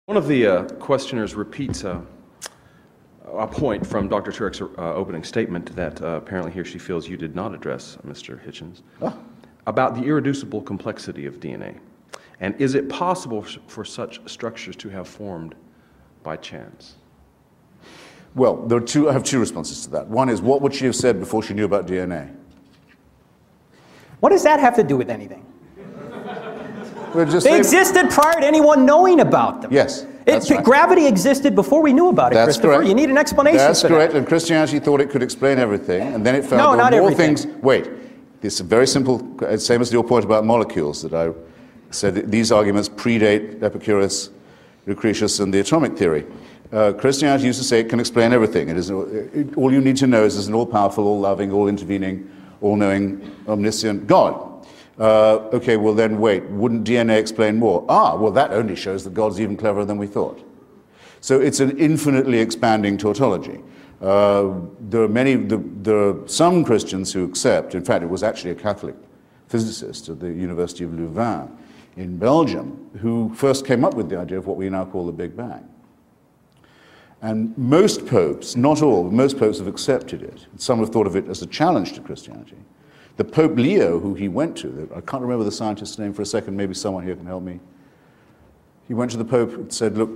One of the questioners repeats a point from Dr. Turek's opening statement that apparently he or she feels you did not address, Mr. Hitchens, about the irreducible complexity of DNA. And is it possible for such structures to have formed by chance? Well, I have two responses to that. One is, what would she have said before she knew about DNA? What does that have to do with anything? They existed prior to anyone knowing about them. Yes, that's right. Gravity existed before we knew about it, That's Christopher. correct. You need an explanation That's for correct, that. and Christianity thought it could explain everything, and then it found No, not more everything. things. Wait, it's very simple, same as your point about molecules, that I said that these arguments predate Epicurus, Lucretius, and the atomic theory. Christianity used to say it can explain everything. All you need to know is there's an all-powerful, all-loving, all-intervening, all-knowing, omniscient God. Okay, well then wait, wouldn't DNA explain more? Well that only shows that God's even cleverer than we thought. So it's an infinitely expanding tautology. There are some Christians who accept, in fact it was actually a Catholic physicist at the University of Louvain in Belgium who first came up with the idea of what we now call the Big Bang. And most popes, not all, but most popes have accepted it. Some have thought of it as a challenge to Christianity. The Pope Leo, who he went to, I can't remember the scientist's name for a second, maybe someone here can help me. He went to the Pope and said, look,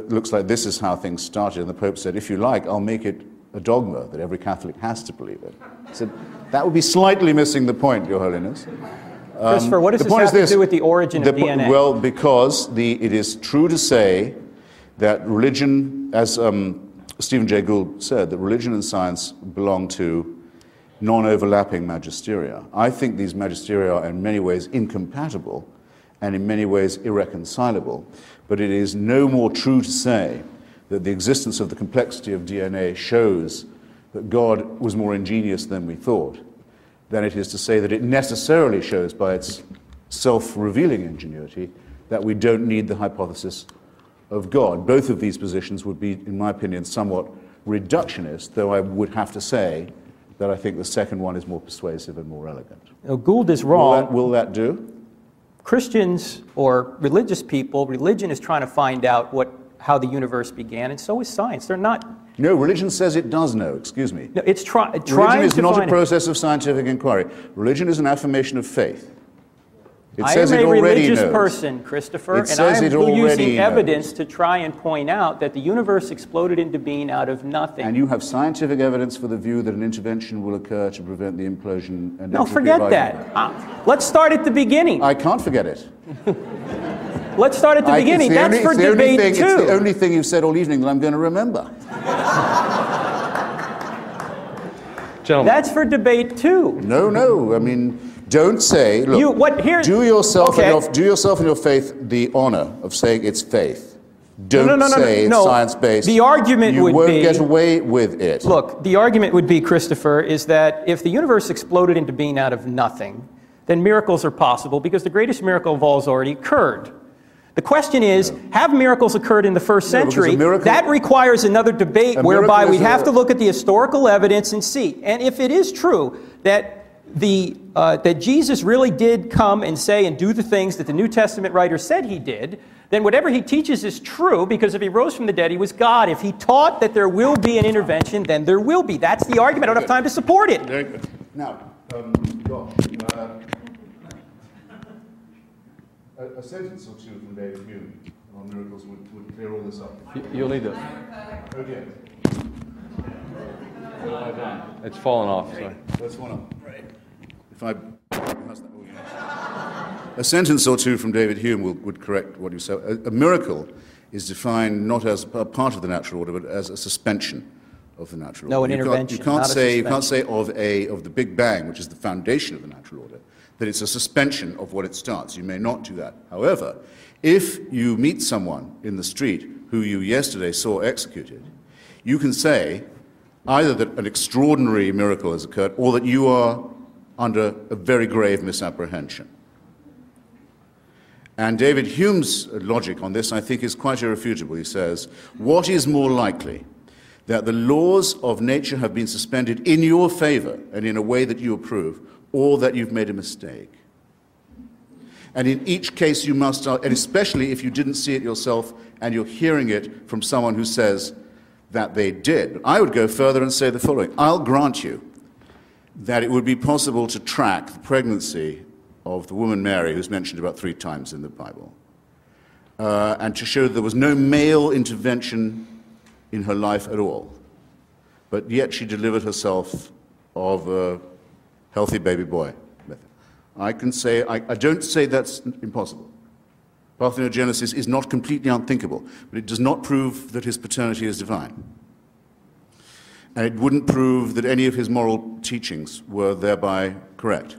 looks like this is how things started. And the Pope said, if you like, I'll make it a dogma that every Catholic has to believe it. He said, that would be slightly missing the point, Your Holiness. Christopher, what does this have to do with the origin of DNA? Well, because it is true to say that religion, as Stephen Jay Gould said, that religion and science belong to non-overlapping magisteria. I think these magisteria are in many ways incompatible and in many ways irreconcilable, but it is no more true to say that the existence of the complexity of DNA shows that God was more ingenious than we thought, than it is to say that it necessarily shows by its self-revealing ingenuity that we don't need the hypothesis of God. Both of these positions would be, in my opinion, somewhat reductionist, though I would have to say that I think the second one is more persuasive and more elegant. Now, Gould is wrong. Will that do? Christians or religious people, religion is trying to find out how the universe began, and so is science. They're not. No, religion says it does know, excuse me. No, it's trying to find it. Religion is not a process of scientific inquiry. Religion is an affirmation of faith. It says it already knows. I am a religious person, Christopher, and I am using evidence to try and point out that the universe exploded into being out of nothing. And you have scientific evidence for the view that an intervention will occur to prevent the implosion and no, forget that. Let's start at the beginning. I can't forget it. Let's start at the beginning. That's for debate two. It's the only thing you've said all evening that I'm going to remember. Gentlemen. That's for debate two. No. I mean, don't say, look, do yourself and your faith the honor of saying it's faith. Don't say it's science-based. The argument would be... You won't get away with it. Look, the argument would be, Christopher, is that if the universe exploded into being out of nothing, then miracles are possible because the greatest miracle of all has already occurred. The question is, have miracles occurred in the first century? That requires another debate whereby we'd have to look at the historical evidence and see. And if it is true that that Jesus really did come and say and do the things that the New Testament writer said he did, then whatever he teaches is true, because if he rose from the dead, he was God. If he taught that there will be an intervention, then there will be. That's the argument. I don't have time to support it. Very good. Now, Josh, a sentence or two from David Hume on miracles would clear all this up. You'll need to... Oh dear. It's fallen off, sorry. That's one up. Right. A sentence or two from David Hume would correct what you said. A miracle is defined not as a part of the natural order, but as a suspension of the natural order. No, an intervention. You can't say of the Big Bang, which is the foundation of the natural order, that it's a suspension of what it starts. You may not do that. However, if you meet someone in the street who you yesterday saw executed, you can say either that an extraordinary miracle has occurred or that you are under a very grave misapprehension. And David Hume's logic on this, I think, is quite irrefutable. He says, what is more likely, that the laws of nature have been suspended in your favor and in a way that you approve, or that you've made a mistake? And in each case you must, and especially if you didn't see it yourself and you're hearing it from someone who says that they did. I would go further and say the following. I'll grant you that it would be possible to track the pregnancy of the woman Mary, who's mentioned about 3 times in the Bible, and to show that there was no male intervention in her life at all. But yet she delivered herself of a healthy baby boy. I can say, I don't say that's impossible. Parthenogenesis is not completely unthinkable, but it does not prove that his paternity is divine. And it wouldn't prove that any of his moral teachings were thereby correct.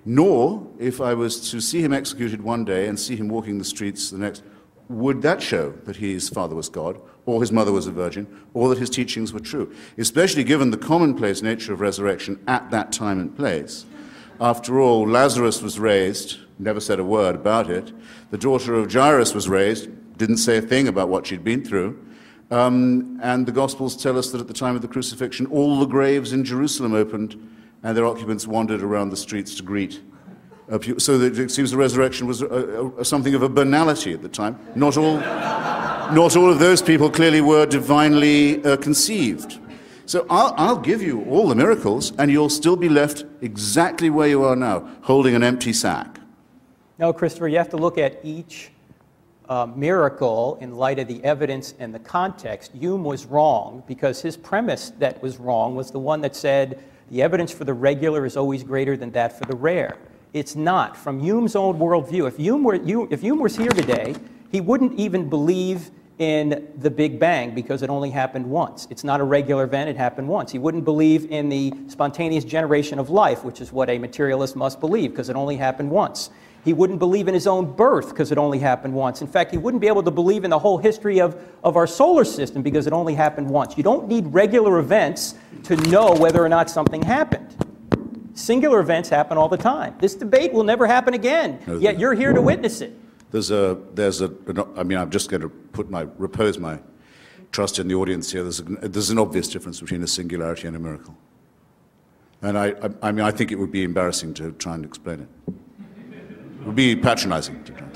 Nor, if I was to see him executed one day and see him walking the streets the next, would that show that his father was God, or his mother was a virgin, or that his teachings were true, especially given the commonplace nature of resurrection at that time and place. After all, Lazarus was raised, never said a word about it. The daughter of Jairus was raised, didn't say a thing about what she'd been through. And the Gospels tell us that at the time of the crucifixion, all the graves in Jerusalem opened, and their occupants wandered around the streets to greet. So that it seems the resurrection was something of a banality at the time. Not all of those people clearly were divinely conceived. So I'll give you all the miracles, and you'll still be left exactly where you are now, holding an empty sack. No, Christopher, you have to look at each miracle in light of the evidence and the context. Hume was wrong because his premise that was wrong was the one that said the evidence for the regular is always greater than that for the rare. It's not. From Hume's own worldview, if Hume was here today, he wouldn't even believe in the Big Bang because it only happened once. It's not a regular event, it happened once. He wouldn't believe in the spontaneous generation of life, which is what a materialist must believe because it only happened once. He wouldn't believe in his own birth because it only happened once. In fact, he wouldn't be able to believe in the whole history of our solar system because it only happened once. You don't need regular events to know whether or not something happened. Singular events happen all the time. This debate will never happen again, yet you're here to witness it. I mean, I'm just going to repose my trust in the audience here. There's an obvious difference between a singularity and a miracle. And I mean, I think it would be embarrassing to try and explain it. It would be patronizing to try.